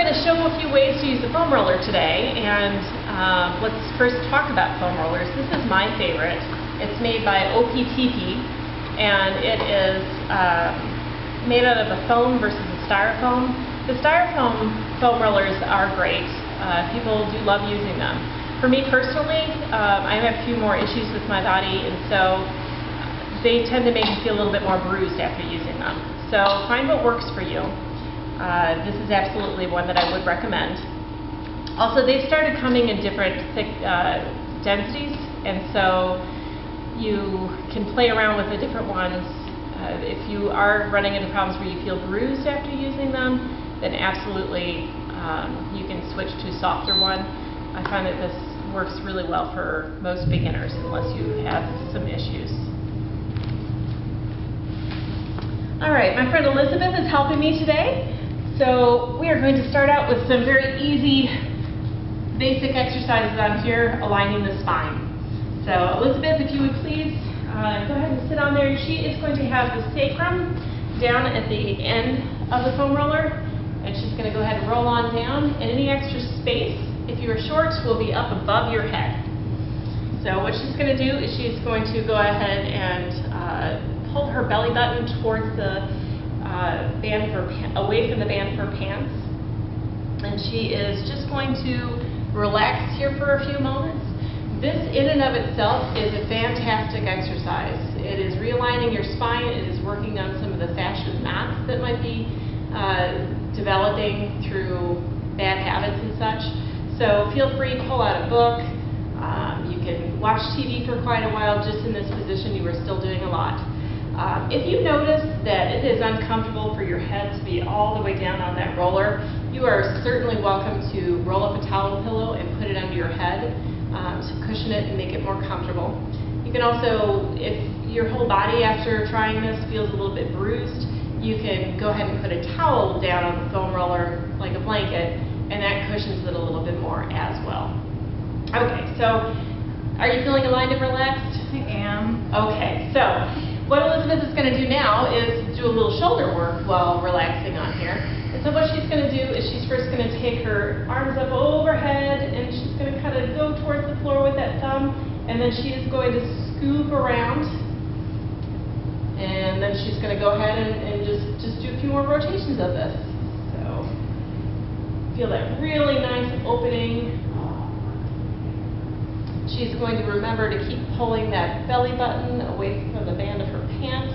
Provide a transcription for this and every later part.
going to show a few ways to use the foam roller today, and let's first talk about foam rollers. This is my favorite. It's made by OPTP, and it is made out of a foam versus a styrofoam. The styrofoam foam rollers are great. People do love using them. For me personally, I have a few more issues with my body, and so they tend to make me feel a little bit more bruised after using them. So find what works for you. This is absolutely one that I would recommend. Also, they've started coming in different thick densities, and so you can play around with the different ones. If you are running into problems where you feel bruised after using them, then absolutely you can switch to a softer one. I find that this works really well for most beginners unless you have some issues. All right, my friend Elizabeth is helping me today. So we are going to start out with some very easy, basic exercises on here, aligning the spine. So Elizabeth, if you would please go ahead and sit on there. She is going to have the sacrum down at the end of the foam roller, and she's going to go ahead and roll on down. And any extra space, if you are short, will be up above your head. So what she's going to do is she's going to go ahead and hold her belly button towards the band of her away from the band of her pants, and she is just going to relax here for a few moments. This in and of itself is a fantastic exercise. It is realigning your spine. It is working on some of the fascia knots that might be developing through bad habits and such. So feel free to pull out a book. You can watch TV for quite a while. Just in this position, you are still doing a lot. If you notice that it is uncomfortable for your head to be all the way down on that roller, you are certainly welcome to roll up a towel pillow and put it under your head to cushion it and make it more comfortable. You can also, if your whole body after trying this feels a little bit bruised, you can go ahead and put a towel down on the foam roller like a blanket, and that cushions it a little bit more as well. Okay, so are you feeling aligned and relaxed? I am. Okay, so what Elizabeth is going to do now is do a little shoulder work while relaxing on here. And so what she's going to do is she's first going to take her arms up overhead, and she's going to kind of go towards the floor with that thumb, and then she is going to scoop around, and then she's going to go ahead and just do a few more rotations of this. So feel that really nice opening. She's going to remember to keep pulling that belly button away from the band of her pants.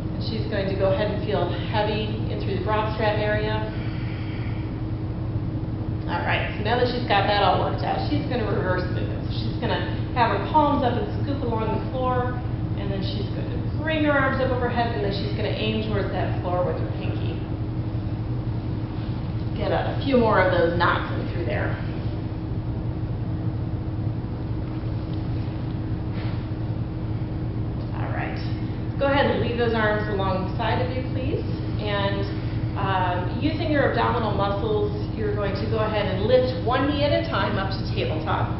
And she's going to go ahead and feel heavy in through the broad strap area. All right, so now that she's got that all worked out, she's going to reverse movement. So she's going to have her palms up and scoop along the floor, and then she's going to bring her arms up overhead, and then she's going to aim towards that floor with her pinky. Get a few more of those knots in through there. Go ahead and leave those arms alongside of you, please. And using your abdominal muscles, you're going to go ahead and lift one knee at a time up to tabletop.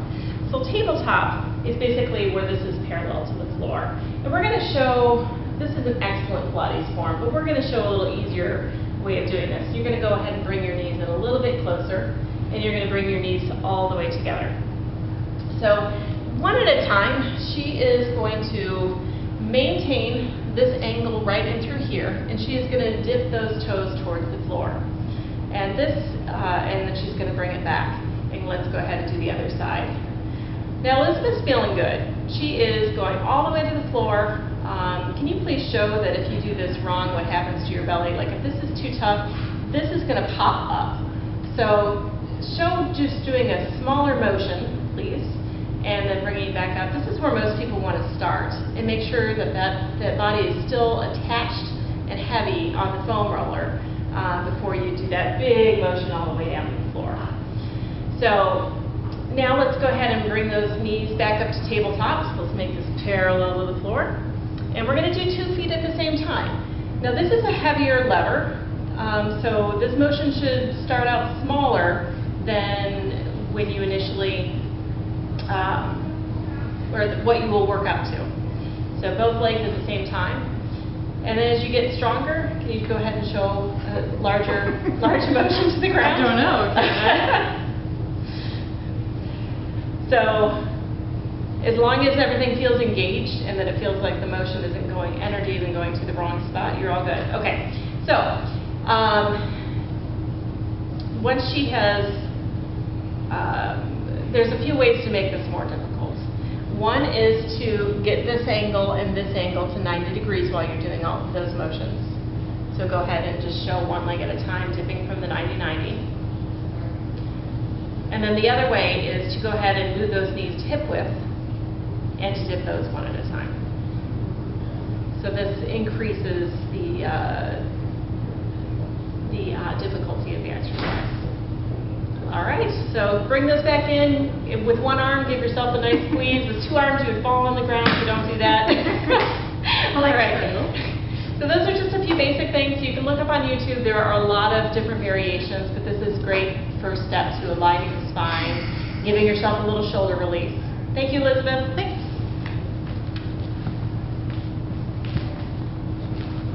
So tabletop is basically where this is parallel to the floor. And we're going to show, this is an excellent Pilates form, but we're going to show a little easier way of doing this. You're going to go ahead and bring your knees in a little bit closer, and you're going to bring your knees all the way together. So one at a time, she is going to maintain this angle right in through here, and she is going to dip those toes towards the floor. And this, and then she's going to bring it back. And let's go ahead and do the other side. Now Elizabeth's feeling good. She is going all the way to the floor. Can you please show that if you do this wrong, what happens to your belly? Like if this is too tough, this is going to pop up. So show just doing a smaller motion, please, and then bringing it back up. This is where most people want to start, and make sure that that body is still attached and heavy on the foam roller before you do that big motion all the way down to the floor. So now let's go ahead and bring those knees back up to tabletop. So let's make this parallel to the floor, and we're going to do 2 feet at the same time. Now this is a heavier lever, so this motion should start out smaller than when you initially or what you will work up to. So both legs at the same time. And then as you get stronger, can you go ahead and show a large motion to the ground? I don't know, can I? So, as long as everything feels engaged and that it feels like the motion energy isn't going to the wrong spot, you're all good. Okay, so, once she has, there's a few ways to make this more difficult. One is to get this angle and this angle to 90 degrees while you're doing all of those motions. So go ahead and just show one leg at a time, dipping from the 90-90. And then the other way is to go ahead and move those knees to hip width and to dip those one at a time. So this increases the difficulty of the exercise. All right, so bring those back in. With one arm, give yourself a nice squeeze. With two arms, you would fall on the ground, so don't do that. All right. So those are just a few basic things. You can look up on YouTube. There are a lot of different variations, but this is great first step to aligning the spine, giving yourself a little shoulder release. Thank you, Elizabeth.